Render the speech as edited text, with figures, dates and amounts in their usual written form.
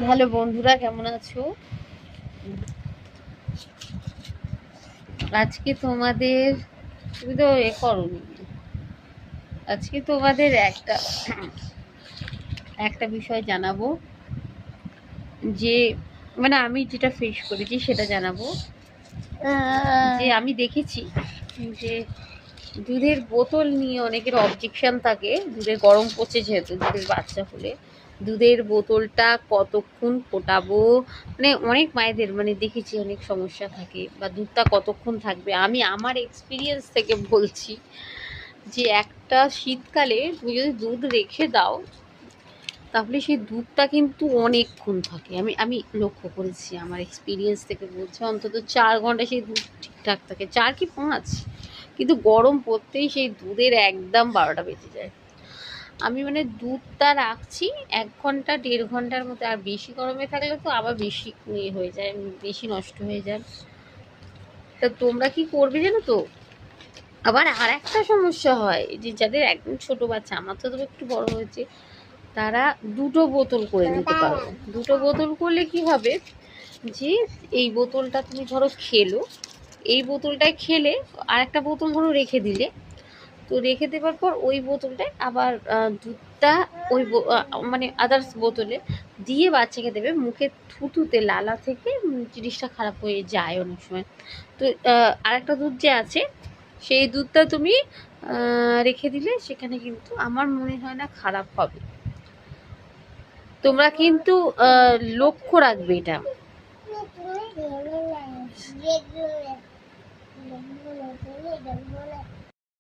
Hello বন্ধুরা, কেমন আছো? আজকে তোমাদের তুমি তো করোনি। আজকে তোমাদের একটা বিষয় জানাবো, যে মানে আমি যেটা ফেস করেছি সেটা জানাবো। যে আমি দেখেছি যে দুধের বোতল নিয়ে অনেকের অবজেকশন থাকে। দুধের গরম পড়ছে, যেহেতু দুধের বাচ্চা হলে দুধের বোতলটা কতক্ষণ ফোটাবো, মানে অনেক মায়েদের দেখেছি অনেক সমস্যা থাকে, বা দুধটা কতক্ষণ থাকবে। আমি আমার এক্সপিরিয়েন্স থেকে বলছি যে একটা শীতকালে তুমি যদি দুধ রেখে দাও, তাহলে সেই দুধটা কিন্তু অনেকক্ষণ থাকে। আমি আমি লক্ষ্য করেছি, আমার এক্সপিরিয়েন্স থেকে বলছি, অন্তত 4 ঘন্টা সেই দুধ ঠিকঠাক থাকে, 4 কি 5। কিন্তু গরম পড়তেই সেই দুধের একদম 12টা বেজে যায়। আমি দুধটা রাখছি 1 ঘন্টা 1.5 ঘন্টার মধ্যে, আর বেশি গরমে থাকলে তো আবার বেশি হয়ে যায়, বেশি নষ্ট হয়ে যায়। তা তোমরা কি করবে জানো তো? আবার আর একটা সমস্যা হয়, যে যাদের একদম ছোট বাচ্চা, আমার তো তবে একটু বড় হয়েছে, তারা 2টো বোতল করে নিতে পারো। 2টো বোতল করলে কি হবে, যে এই বোতলটা তুমি ধরো খেলো, এই বোতলটায় খেলে আর একটা বোতল ধরো রেখে দিলে, তো রেখে দেওয়ার পর ওই বোতলটায় আবার দুধটা ওই আদার্স বোতলে দিয়ে বাচ্চাকে দেবে। মুখে থুতুতে লালা থেকে জিনিসটা খারাপ হয়ে যায় অনেক সময়। তো আরেকটা দুধ যে আছে, সেই দুধটা তুমি রেখে দিলে সেখানে কিন্তু আমার মনে হয় না খারাপ হবে। তোমরা কিন্তু লক্ষ্য রাখবে এটা।